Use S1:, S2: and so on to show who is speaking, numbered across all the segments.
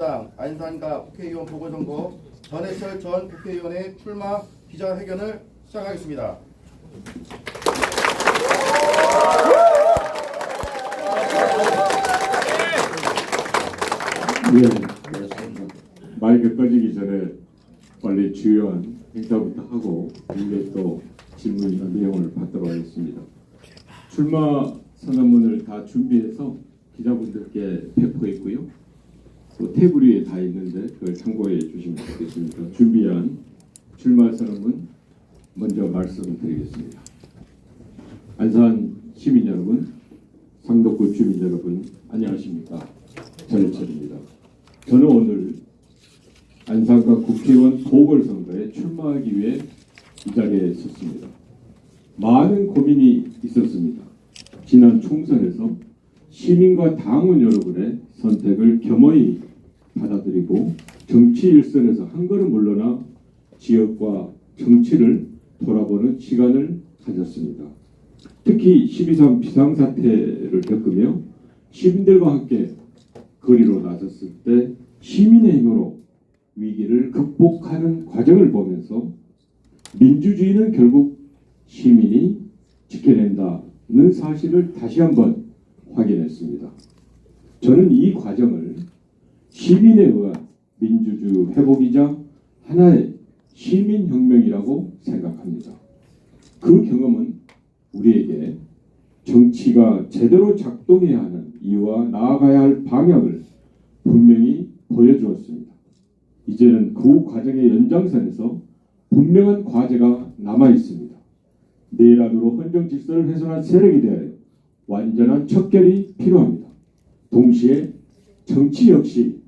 S1: 자유한국당 안산갑 국회의원 보궐선거 전해철 전 국회의원의 출마 기자회견을 시작하겠습니다.
S2: 네, 마이크 꺼지기 전에 빨리 주요한 행사부터 하고 이제 또 질문이나 내용을 받도록 하겠습니다. 출마 선언문을 다 준비해서 기자분들께 배포했고요. 또 테이블 위에 다 있는데 그걸 참고해 주시면 좋겠습니다. 준비한 출마 선언문 먼저 말씀드리겠습니다. 안산 시민 여러분, 상덕구 주민 여러분, 안녕하십니까? 전해철입니다. 저는 오늘 안산갑 국회의원 보궐선거에 출마하기 위해 이 자리에 섰습니다. 많은 고민이 있었습니다. 지난 총선에서 시민과 당원 여러분의 선택을 겸허히 받아들이고 정치 일선에서 한 걸음 물러나 지역과 정치를 돌아보는 시간을 가졌습니다. 특히 12.3 비상사태를 겪으며 시민들과 함께 거리로 나섰을 때 시민의 힘으로 위기를 극복하는 과정을 보면서 민주주의는 결국 시민이 지켜낸다는 사실을 다시 한번 확인했습니다. 저는 이 과정을 시민에 의한 민주주의 회복이자 하나의 시민혁명이라고 생각합니다. 그 경험은 우리에게 정치가 제대로 작동해야 하는 이유와 나아가야 할 방향을 분명히 보여주었습니다. 이제는 그 과정의 연장선에서 분명한 과제가 남아 있습니다. 내일 안으로 헌정 질서를 훼손한 세력에 대하여 완전한 척결이 필요합니다. 동시에 정치 역시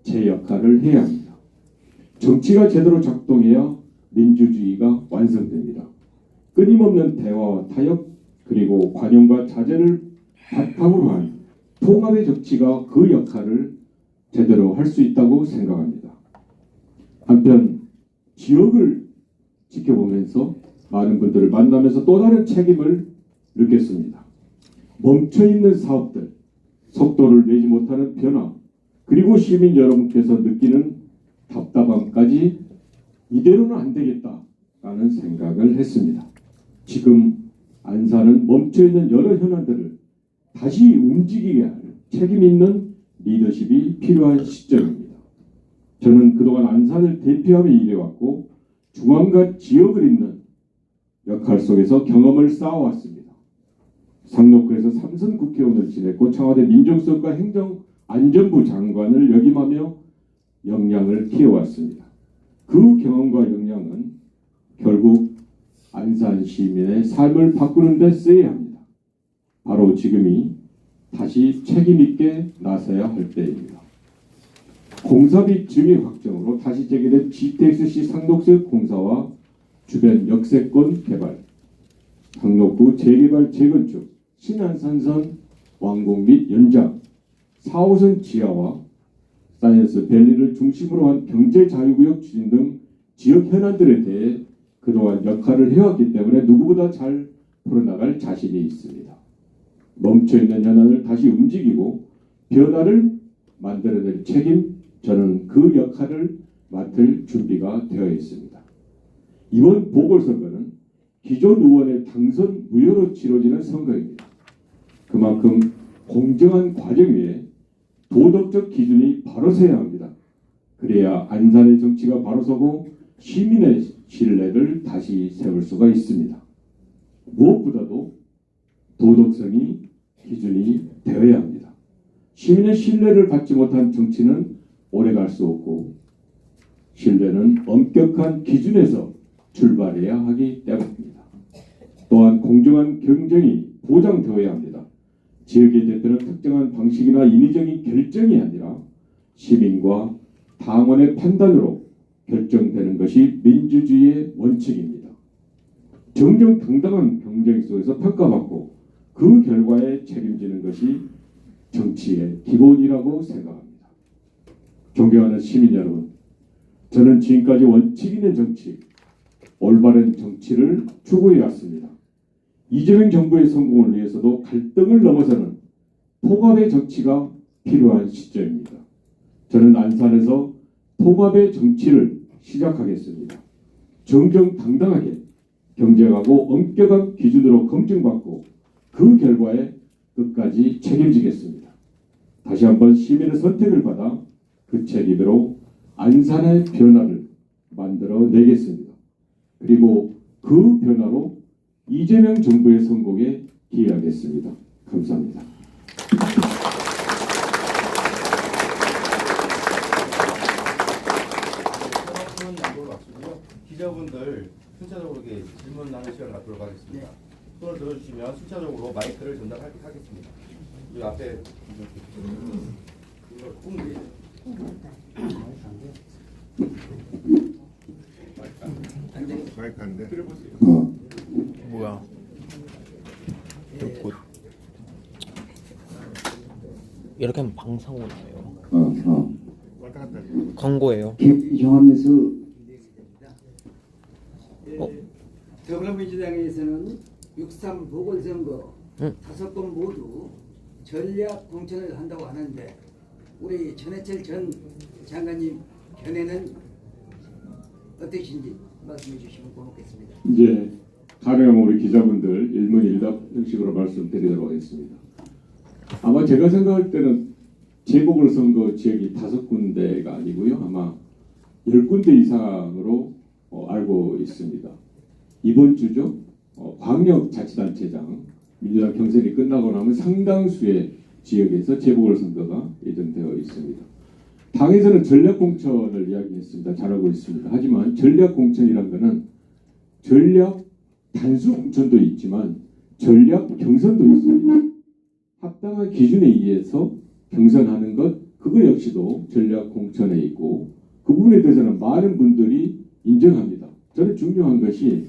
S2: 제 역할을 해야 합니다. 정치가 제대로 작동해야 민주주의가 완성됩니다. 끊임없는 대화와 타협 그리고 관용과 자제를 바탕으로 한 통합의 정치가 그 역할을 제대로 할 수 있다고 생각합니다. 한편 지역을 지켜보면서 많은 분들을 만나면서 또 다른 책임을 느꼈습니다. 멈춰있는 사업들, 속도를 내지 못하는 변화, 그리고 시민 여러분께서 느끼는 답답함까지 이대로는 안 되겠다라는 생각을 했습니다. 지금 안산은 멈춰있는 여러 현안들을 다시 움직이게 하는 책임 있는 리더십이 필요한 시점입니다. 저는 그동안 안산을 대표하며 일해왔고 중앙과 지역을 잇는 역할 속에서 경험을 쌓아왔습니다. 상록구에서 3선 국회의원을 지냈고 청와대 민정수석과 행정안전부 장관을 역임하며 역량을 키워왔습니다. 그 경험과 역량은 결국 안산 시민의 삶을 바꾸는 데 쓰여야 합니다. 바로 지금이 다시 책임있게 나서야 할 때입니다. 공사비 증액 확정으로 다시 재개된 GTX-C 상록역 공사와 주변 역세권 개발, 상록구 재개발 재건축, 신안산선 완공 및 연장, 4호선 지하와 사이언스 밸리를 중심으로 한 경제자유구역 추진 등 지역 현안들에 대해 그동안 역할을 해왔기 때문에 누구보다 잘 풀어나갈 자신이 있습니다. 멈춰있는 현안을 다시 움직이고 변화를 만들어낼 책임, 저는 그 역할을 맡을 준비가 되어 있습니다. 이번 보궐선거는 기존 의원의 당선 무효로 치러지는 선거입니다. 그만큼 공정한 과정 위에 도덕적 기준이 바로 서야 합니다. 그래야 안산의 정치가 바로 서고 시민의 신뢰를 다시 세울 수가 있습니다. 무엇보다도 도덕성이 기준이 되어야 합니다. 시민의 신뢰를 받지 못한 정치는 오래갈 수 없고 신뢰는 엄격한 기준에서 출발해야 하기 때문입니다. 또한 공정한 경쟁이 보장되어야 합니다. 지역의 대표는 특정한 방식이나 인위적인 결정이 아니라 시민과 당원의 판단으로 결정되는 것이 민주주의의 원칙입니다. 정정당당한 경쟁 속에서 평가받고 그 결과에 책임지는 것이 정치의 기본이라고 생각합니다. 존경하는 시민 여러분, 저는 지금까지 원칙 있는 정치, 올바른 정치를 추구해 왔습니다. 이재명 정부의 성공을 위해서도 갈등을 넘어서는 통합의 정치가 필요한 시점입니다. 저는 안산에서 통합의 정치를 시작하겠습니다. 정정당당하게 경쟁하고 엄격한 기준으로 검증받고 그 결과에 끝까지 책임지겠습니다. 다시 한번 시민의 선택을 받아 그 책임으로 안산의 변화를 만들어내겠습니다. 그리고 그 변화로 이재명 정부의 성공에 기여하겠습니다. 감사합니다.
S1: 토론 양보를 마치고요. 기자분들 순차적으로 이렇게 질문하는 시간을 갖도록 하겠습니다. 손을 들어주시면 순차적으로 마이크를 전달하겠습니다. 이 앞에 이거 꼭
S3: 마이크 안 돼.
S4: 뭐야? 곧 이렇게 하면 방송으로 나요.
S3: 왔다 갔다.
S4: 광고예요.
S5: 김종합뉴스
S4: 어?
S5: 더불어민주당에서는 6.3 보궐선거
S4: 응.
S5: 5건 모두 전략 공천을 한다고 하는데 우리 전해철 전 장관님 견해는 어떠신지 말씀해 주시면 고맙겠습니다.
S2: 이제 가능하면 우리 기자분들 일문일답 형식으로 말씀드리도록 하겠습니다. 아마 제가 생각할 때는 재보궐선거 지역이 5군데가 아니고요. 아마 10군데 이상으로 알고 있습니다. 이번 주죠. 광역자치단체장 민주당 경선이 끝나고 나면 상당수의 지역에서 재보궐선거가 예정되어 있습니다. 당에서는 전략공천을 이야기했습니다. 잘 알고 있습니다. 하지만 전략공천이란 것은 전략 단수공천도 있지만 전략 경선도 있습니다. 합당한 기준에 의해서 경선하는 것, 그거 역시도 전략 공천에 있고 그 부분에 대해서는 많은 분들이 인정합니다. 저는 중요한 것이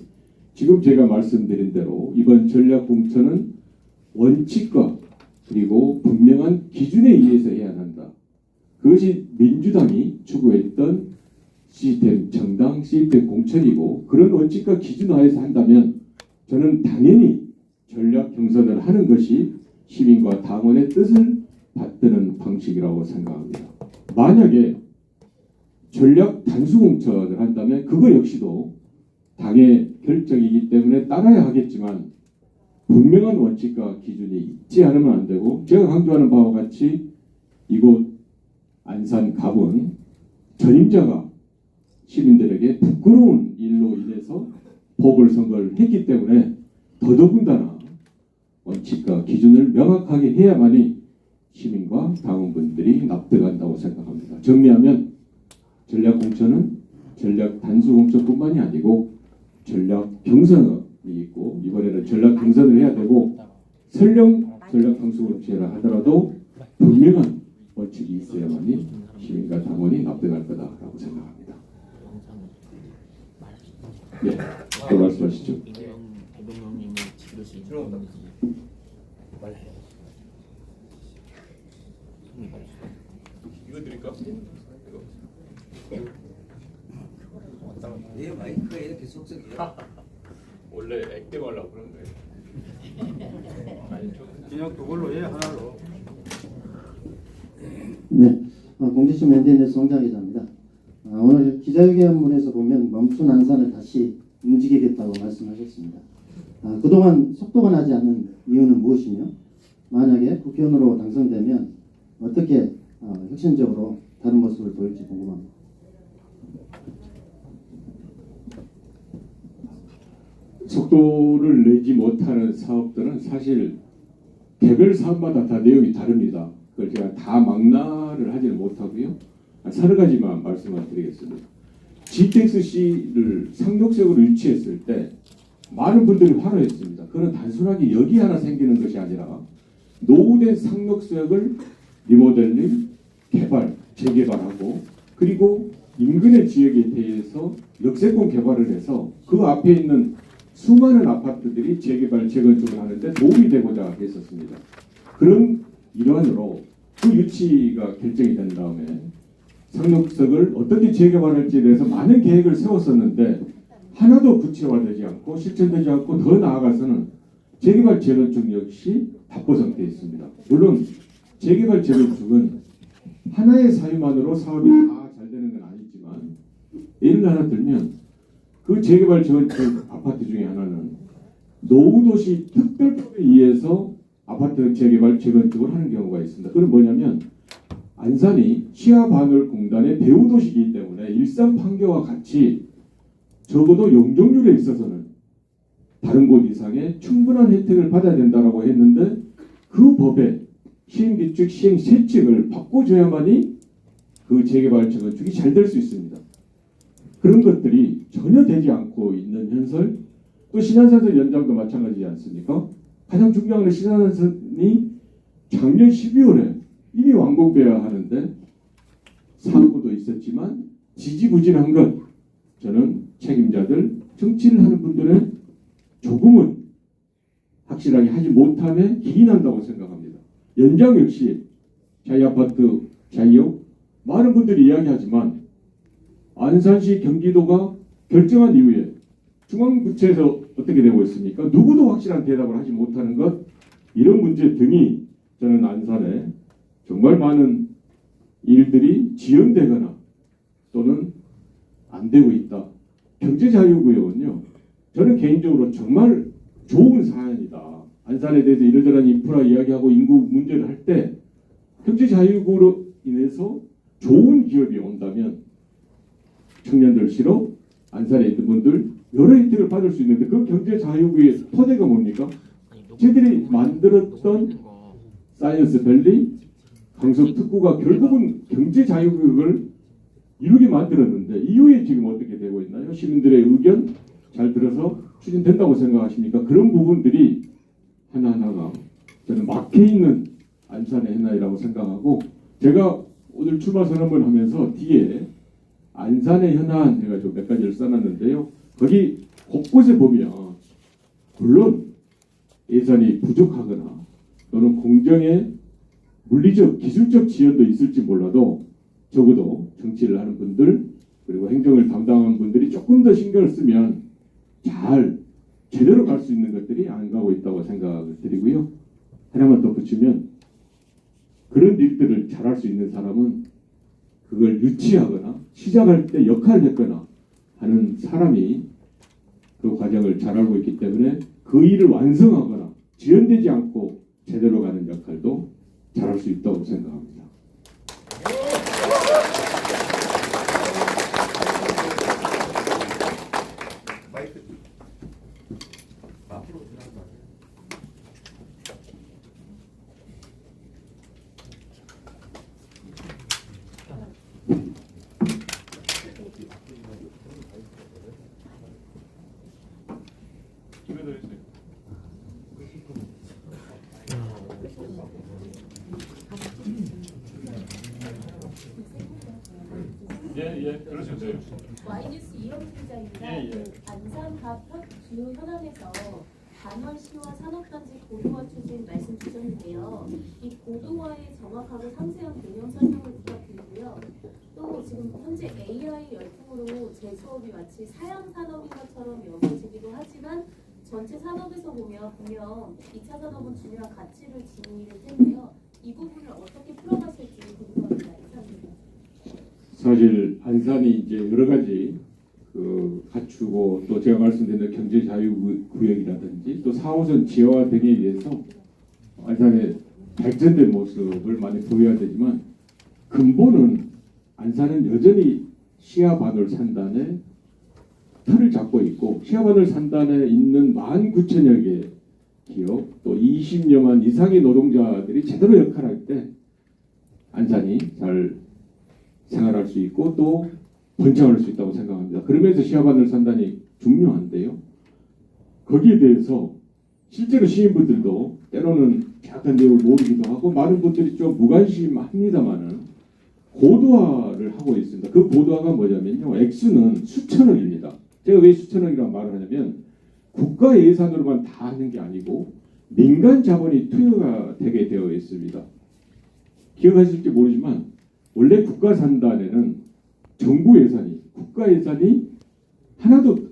S2: 지금 제가 말씀드린 대로 이번 전략 공천은 원칙과 그리고 분명한 기준에 의해서 해야 한다. 그것이 민주당이 추구했던 시스템 정당 시스템 공천이고 그런 원칙과 기준 하에서 한다면 저는 당연히 전략 경선을 하는 것이 시민과 당원의 뜻을 받드는 방식이라고 생각합니다. 만약에 전략 단수 공천을 한다면 그거 역시도 당의 결정이기 때문에 따라야 하겠지만 분명한 원칙과 기준이 있지 않으면 안 되고 제가 강조하는 바와 같이 이곳 안산 갑은 전임자가 시민들에게 부끄러운 일로 인해서 보궐선거를 했기 때문에 더더군다나 원칙과 기준을 명확하게 해야만이 시민과 당원분들이 납득한다고 생각합니다. 정리하면 전략 공천은 전략 단수 공천뿐만이 아니고 전략 경선이 있고 이번에는 전략 경선을 해야 되고 설령 전략 단수 공천을 하더라도 분명한 원칙이 있어야만이 시민과 당원이 납득할 거다라고 생각합니다. 네, 또 말씀하시죠.
S4: 이재명 대통령님을 지킬 수 있는
S1: 들어온다.
S4: 건지 말해요.
S6: 이거 드릴까?
S5: 왜 마이크가 이렇게 속삭여요?
S6: 원래 액땜 하려고 그런 거예요. 아니,
S1: 그냥 그걸로 해 하나로.
S7: 네, 공지심 엔디뉴스 송장 기자입니다. 오늘 기자회견문에서 보면 멈춘 안산을 다시 움직이겠다고 말씀하셨습니다. 그동안 속도가 나지 않는 이유는 무엇이며 만약에 국회의원으로 당선되면 어떻게 혁신적으로 다른 모습을 보일지 궁금합니다.
S2: 속도를 내지 못하는 사업들은 사실 개별 사업마다 다 내용이 다릅니다. 그걸 제가 다 망라를 하지는 못하고요. 서너 가지만 말씀을 드리겠습니다. GTX-C를 상록색으로 유치했을 때 많은 분들이 환호했습니다. 그건 단순하게 역이 하나 생기는 것이 아니라 노후된 상록색을 리모델링, 개발, 재개발하고 그리고 인근의 지역에 대해서 역세권 개발을 해서 그 앞에 있는 수많은 아파트들이 재개발, 재건축을 하는데 도움이 되고자 했었습니다. 그런 일환으로 그 유치가 결정이 된 다음에 상록석을 어떻게 재개발할지에 대해서 많은 계획을 세웠었는데 하나도 구체화되지 않고 실천되지 않고 더 나아가서는 재개발, 재건축 역시 답보 상태에 있습니다. 물론 재개발, 재건축은 하나의 사유만으로 사업이 다 잘 되는 건 아니지만 예를 하나 들면 그 재개발 저 아파트 중에 하나는 노후도시 특별법에 의해서 아파트 재개발 재건축을 하는 경우가 있습니다. 그건 뭐냐면 안산이 시야반월공단의 배후도시이기 때문에 일산 판교와 같이 적어도 용적률에 있어서는 다른 곳 이상의 충분한 혜택을 받아야 된다고 했는데 그 법의 시행규칙, 시행세칙을 바꿔줘야만이 그 재개발 재건축이 잘 될 수 있습니다. 그런 것들이 전혀 되지 않고 있는 현설, 또 신안산선 연장도 마찬가지지 않습니까? 가장 중요한 건 신안산선이 작년 12월에 이미 완공돼야 하는데 사고도 있었지만 지지부진한 것, 저는 책임자들, 정치를 하는 분들은 조금은 확실하게 하지 못함에 기인한다고 생각합니다. 연장 역시 자이 아파트 자이역 많은 분들이 이야기하지만 안산시 경기도가 결정한 이후에 중앙부처에서 어떻게 되고 있습니까? 누구도 확실한 대답을 하지 못하는 것, 이런 문제 등이 저는 안산에 정말 많은 일들이 지연되거나 또는 안 되고 있다. 경제자유구역은요, 저는 개인적으로 정말 좋은 사안이다. 안산에 대해서 이러저러한 인프라 이야기하고 인구 문제를 할 때 경제자유구로 인해서 좋은 기업이 온다면 청년들 실업, 안산에 있는 분들 여러 혜택을 받을 수 있는데 그 경제자유구의 토대가 뭡니까? 저희들이 만들었던 사이언스밸리, 강서특구가 결국은 경제자유구역을 이루게 만들었는데 이후에 지금 어떻게 되고 있나요? 시민들의 의견 잘 들어서 추진된다고 생각하십니까? 그런 부분들이 하나하나가 저는 막혀있는 안산의 현안이라고 생각하고, 제가 오늘 출마 선언을 하면서 뒤에 안산의 현안 해가지고 몇 가지를 써놨는데요. 거기 곳곳에 보면 물론 예산이 부족하거나 또는 공정의 물리적, 기술적 지연도 있을지 몰라도 적어도 정치를 하는 분들 그리고 행정을 담당하는 분들이 조금 더 신경을 쓰면 잘 제대로 갈 수 있는 것들이 안 가고 있다고 생각을 드리고요. 하나만 더 붙이면 그런 일들을 잘할 수 있는 사람은 그걸 유치하거나 시작할 때 역할을 했거나 하는 사람이 그 과정을 잘 알고 있기 때문에 그 일을 완성하거나 지연되지 않고 제대로 가는 역할도 잘할 수 있다고 생각합니다.
S1: 마이크 앞으로 지나가면
S6: 집에 더 있어요. 예, 그러셔도 돼요.
S3: 와이뉴스 이영수 기자입니다.
S6: 예, 예.
S3: 그 안산 갑협 주요 현안에서 반월시와 산업단지 고도화 추진 말씀 주셨는데요. 이 고도화의 정확하고 상세한 개념 설명을 부탁드리고요. 또 지금 현재 AI 열풍으로 제조업이 마치 사양 산업인 것처럼 여겨지기도 하지만 전체 산업에서 보면 분명 2차 산업은 중요한 가치를 지닐 텐데요. 이 부분을 어떻게 풀어가실지 궁금합니다. 이상입니다.
S2: 사실 안산이 이제 여러 가지 그 갖추고 또 제가 말씀드린 경제자유구역이라든지 또 4호선 지하화 등에 의해서 안산의 발전된 모습을 많이 보여야 되지만 근본은 안산은 여전히 시야반월 산단의 틀을 잡고 있고 시야반월 산단에 있는 19,000여 개의 기업 또 20여만 이상의 노동자들이 제대로 역할할 때 안산이 잘 생활할 수 있고 또 번창할 수 있다고 생각합니다. 그러면서 시야반월 산단이 중요한데요. 거기에 대해서 실제로 시민분들도 때로는 약간 내용을 모르기도 하고 많은 분들이 좀 무관심합니다만은 고도화를 하고 있습니다. 그 고도화가 뭐냐면요. 액수는 수천억입니다. 제가 왜 수천억이라고 말을 하냐면 국가 예산으로만 다 하는 게 아니고 민간 자본이 투여가 되게 되어 있습니다. 기억하실지 모르지만 원래 국가 산단에는 정부 예산이, 국가 예산이 하나도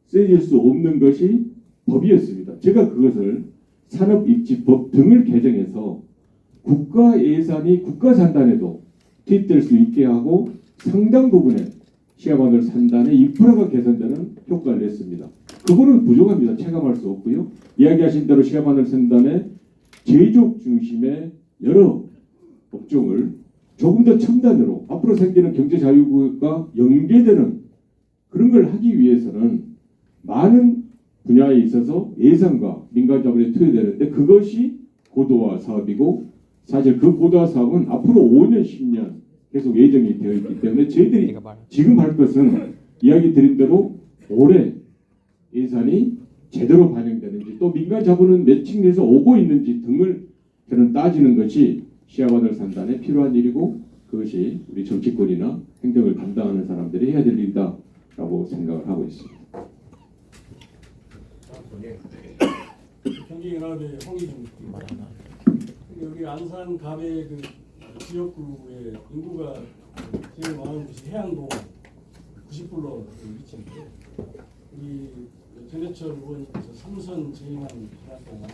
S2: 쓰일 수 없는 것이 법이었습니다. 제가 그것을 산업입지법 등을 개정해서 국가 예산이 국가 산단에도 투입될 수 있게 하고 상당 부분의 시야바늘 산단의 인프라가 개선되는 효과를 냈습니다. 그거는 부족합니다. 체감할 수 없고요. 이야기하신 대로 시야바늘 산단의 제조업 중심의 여러 업종을 조금 더 첨단으로 앞으로 생기는 경제 자유구가 연계되는 그런 걸 하기 위해서는 많은 분야에 있어서 예산과 민간 자본이 투여되는데 그것이 고도화 사업이고 사실 그 고도화 사업은 앞으로 5년, 10년 계속 예정이 되어 있기 때문에 저희들이 지금 할 것은 이야기 드린 대로 올해 예산이 제대로 반영되는지 또 민간 자본은 매칭돼서 오고 있는지 등을 저는 따지는 것이 시야바늘 산단에 필요한 일이고 그것이 우리 정치권이나 행정을 담당하는 사람들이 해야 될 일이다라고 생각을 하고 있습니다.
S8: 경기연합의 홍의중 여기 안산 갑의 그 지역구의 인구가 제일 많은 곳이 해양동 90불로 위치인데 이 전해철 의원님께서 삼선 재임한 기간 동안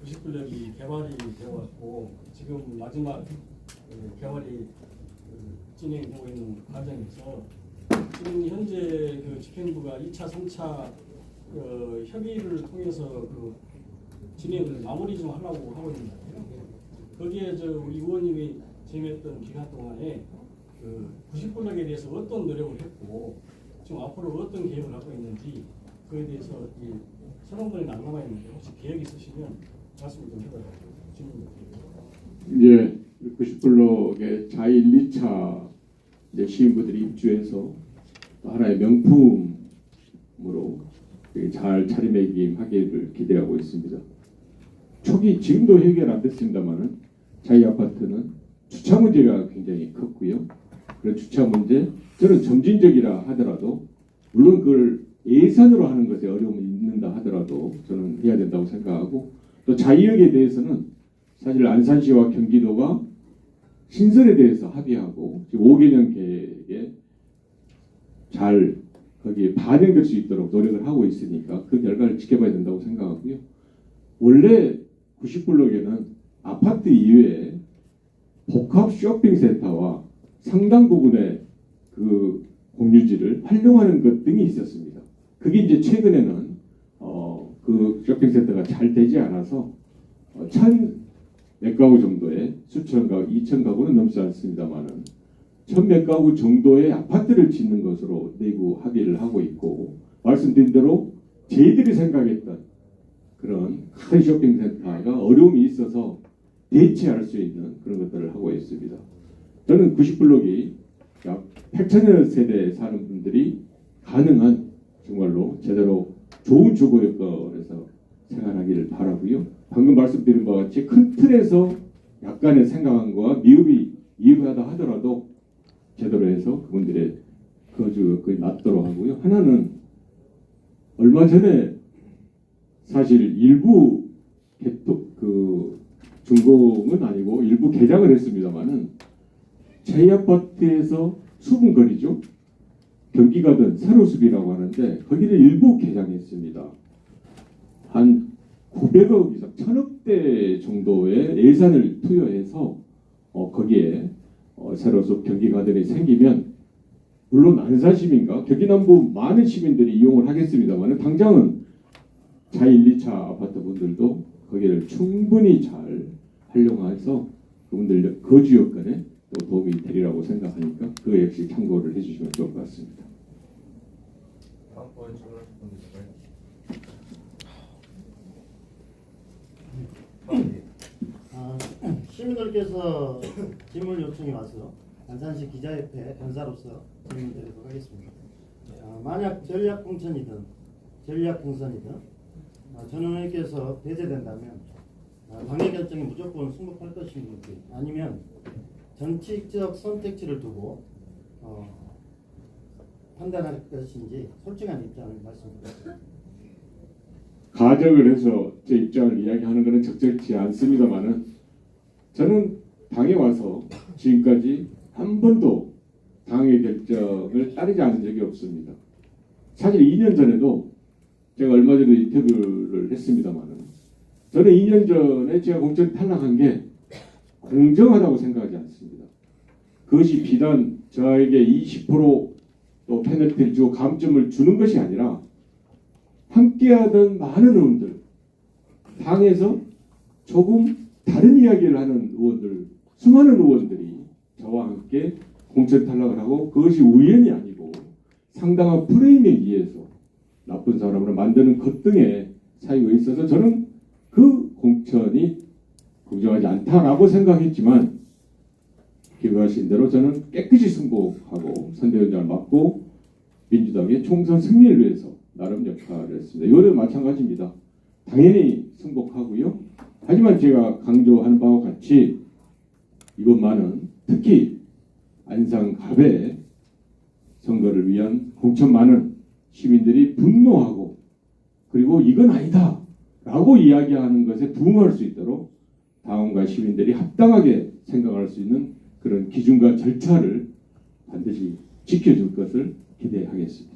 S8: 90불역이 개발이 되어 왔고 지금 마지막 개발이 진행되고 있는 과정에서 지금 현재 그 집행부가 2차, 3차 협의를 통해서 그 진행을 마무리 좀 하려고 하고 있는 것 같아요. 거기에 저 우리 의원님이 재임했던 기간 동안에 그 90불역에 대해서 어떤 노력을 했고 지금 앞으로 어떤 계획을 하고 있는지 그에 대해서 이 선언문이 남아 있는데 혹시 계획 있으시면 말씀 좀 해달라고 질문드립니다.
S2: 이제 90블록의 자1, 2차 이제 시민분들이 입주해서 또 하나의 명품으로 잘 자리매김하기를 기대하고 있습니다. 초기 지금도 해결 안 됐습니다만은 저희 아파트는 주차 문제가 굉장히 컸고요. 그런 주차 문제 저는 점진적이라 하더라도 물론 그걸 예산으로 하는 것에 어려움이 있는다 하더라도 저는 해야 된다고 생각하고 또 자이역에 대해서는 사실 안산시와 경기도가 신설에 대해서 합의하고 지금 5개년 계획에 잘 거기에 반영될 수 있도록 노력을 하고 있으니까 그 결과를 지켜봐야 된다고 생각하고요. 원래 90블록에는 아파트 이외에 복합 쇼핑센터와 상당 부분의 그 공유지를 활용하는 것 등이 있었습니다. 그게 이제 최근에는 그 쇼핑센터가 잘 되지 않아서 1,100 가구 정도의 수천 가구, 2,000 가구는 넘지 않습니다만은 1,100 가구 정도의 아파트를 짓는 것으로 내부 합의를 하고 있고 말씀드린 대로 저희들이 생각했던 그런 큰 쇼핑센터가 어려움이 있어서 대체할 수 있는 그런 것들을 하고 있습니다. 저는 90블록이 약 8,000여 세대 사는 분들이 가능한 정말로 제대로 좋은 주거 여건에서 생활하기를 바라고요. 방금 말씀드린 바와 같이 큰 틀에서 약간의 생각한 거와 미흡이 이해하다 하더라도 제대로 해서 그분들의 거주 여건이 낮도록 하고요. 하나는 얼마 전에 사실 일부 준공은 아니고 일부 개장을 했습니다만은 제 아파트에서 수분거리죠. 경기가든 세로숲이라고 하는데 거기를 일부 개장했습니다. 한 900억 이상, 1,000억대 정도의 예산을 투여해서 거기에 세로숲 경기가든이 생기면 물론 안산 시민과 경기 남부 많은 시민들이 이용을 하겠습니다만 당장은 자1, 2차 아파트 분들도 거기를 충분히 잘 활용해서 그분들 거주 여건에 또 도움이 되리라고 생각하니까 그 역시 참고를 해주시면 좋을 것 같습니다.
S1: 다음번 질문하실 분들
S7: 시민들께서 질문 요청이 와서 안산시 기자협회 변사로서 질문드리도록 하겠습니다. 만약 전략공천이든 전략공선이든 전 의원님께서 배제된다면 방해 결정이 무조건 승복할 것인지 아니면 정치적 선택지를 두고 판단할 것인지 솔직한 입장을 말씀드립니다.
S2: 가정을 해서 제 입장을 이야기하는 것은 적절치 않습니다만은 저는 당에 와서 지금까지 한 번도 당의 결정을 따르지 않은 적이 없습니다. 사실 2년 전에도 제가 얼마 전에 인터뷰를 했습니다만은 저는 2년 전에 제가 공천 탈락한 게 공정하다고 생각하지 않습니다. 그것이 비단 저에게 20%또 페널티를 주고 감점을 주는 것이 아니라 함께하던 많은 의원들, 당에서 조금 다른 이야기를 하는 의원들, 수많은 의원들이 저와 함께 공천 탈락을 하고 그것이 우연이 아니고 상당한 프레임에 의해서 나쁜 사람으로 만드는 것 등의 사유가 있어서 저는 그 공천이 공정하지 않다라고 생각했지만 기억하신 대로 저는 깨끗이 승복하고 선대위원장을 맡고 민주당의 총선 승리를 위해서 나름 역할을 했습니다. 이거는 마찬가지입니다. 당연히 승복하고요. 하지만 제가 강조하는 바와 같이 이번만은 특히 안상갑의 선거를 위한 공천 많은 시민들이 분노하고 그리고 이건 아니다 라고 이야기하는 것에 부응할 수 있도록 당원과 시민들이 합당하게 생각할 수 있는 그런 기준과 절차를 반드시 지켜줄 것을 기대하겠습니다.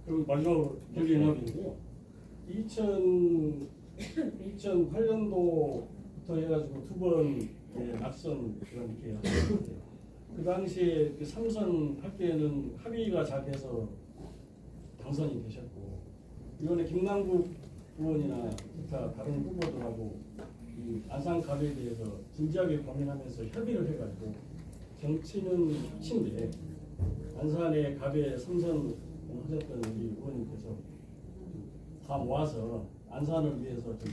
S8: 그럼 마지막으로 결의연합인데요. 2008년도부터 해가지고 두 번 낙선 그런 이렇게 그 당시에 그 3선 할 때는 합의가 잘 돼서 당선이 되셨고 이번에 김남국 의원이나 기타 다른 후보들하고 이 안산갑에 대해서 진지하게 고민하면서 협의를 해가지고 정치는 끝인데 안산의 갑에 3선 하셨던 우리 의원님께서 다 모아서 안산을 위해서 좀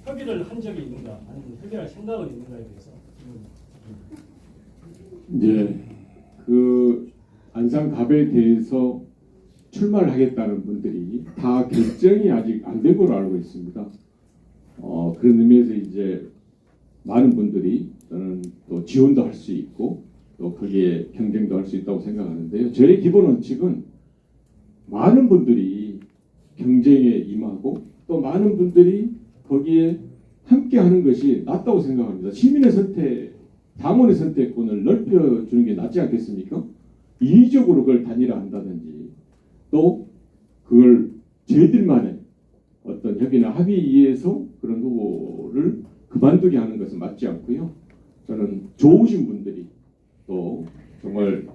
S8: 협의를 한 적이 있는가 아니면 협의할 생각은 있는가에 대해서
S2: 이제 그 안산갑에 대해서 출마를 하겠다는 분들이 다 결정이 아직 안 된 걸로 알고 있습니다. 그런 의미에서 이제 많은 분들이 저는 또 지원도 할 수 있고 또 거기에 경쟁도 할 수 있다고 생각하는데요. 저의 기본 원칙은 많은 분들이 경쟁에 임하고 또 많은 분들이 거기에 함께하는 것이 낫다고 생각합니다. 시민의 선택, 당원의 선택권을 넓혀주는 게 낫지 않겠습니까? 인위적으로 그걸 단일화한다든지 또 그걸 저희들만의 어떤 협의나 합의에 의해서 그런 후보를 그만두게 하는 것은 맞지 않고요. 저는 좋으신 분들이 또 정말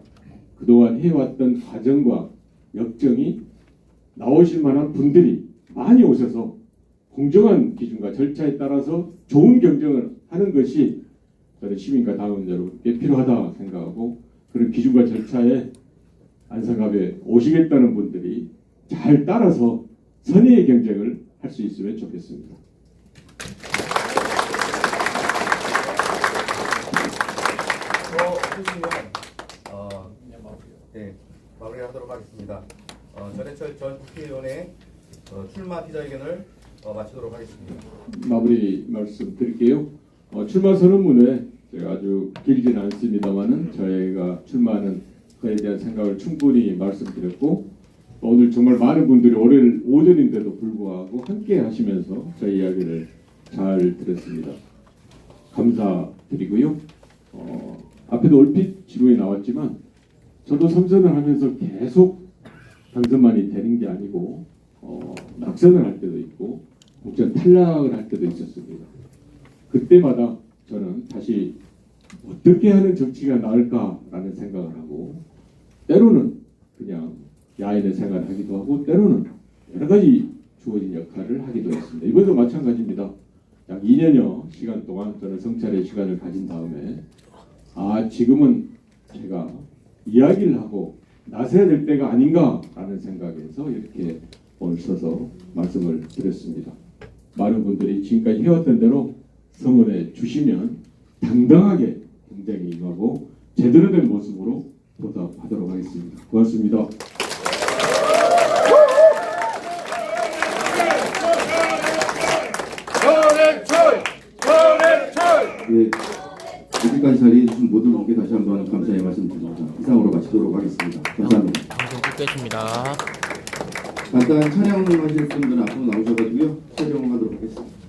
S2: 그동안 해왔던 과정과 역정이 나오실 만한 분들이 많이 오셔서 공정한 기준과 절차에 따라서 좋은 경쟁을 하는 것이 저는 시민과 당원 여러분께 필요하다 생각하고 그런 기준과 절차에 안산갑에 오시겠다는 분들이 잘 따라서 선의의 경쟁을 할 수 있으면 좋겠습니다.
S1: 네, 마무리하도록 하겠습니다. 전해철 전 국회의원의 출마 기자회견을 마치도록 하겠습니다.
S2: 마무리 말씀 드릴게요. 출마 선언문에 제가 아주 길지는 않습니다만은 저희가 출마하는 그에 대한 생각을 충분히 말씀드렸고 오늘 정말 많은 분들이 월요일 오전인데도 불구하고 함께 하시면서 저희 이야기를 잘 들었습니다. 감사드리고요. 앞에도 얼핏 지도에 나왔지만 저도 삼선을 하면서 계속 당선만이 되는 게 아니고 낙선을 할 때도 있고 공천 탈락을 할 때도 있었습니다. 그때마다 저는 다시 어떻게 하는 정치가 나을까라는 생각을 하고 때로는 그냥 야인의 생활을 하기도 하고 때로는 여러 가지 주어진 역할을 하기도 했습니다. 이번에도 마찬가지입니다. 약 2년여 시간 동안 저는 성찰의 시간을 가진 다음에 지금은 제가 이야기를 하고 나서야 될 때가 아닌가라는 생각에서 이렇게 오늘 서서 말씀을 드렸습니다. 많은 분들이 지금까지 해왔던 대로 성원해 주시면 당당하게 경쟁에 임하고 제대로 된 모습으로 보답하도록 하겠습니다. 고맙습니다.
S9: 네, 여기까지 자리해 주신 모든 분께 다시 한번 감사의 말씀드립니다. 이상으로 마치도록 하겠습니다. 감사합니다.
S4: 방송 끝겠습니다.
S9: 간단한 촬영하실 분들은 앞으로 나오셔가지고요. 촬영하도록 하겠습니다.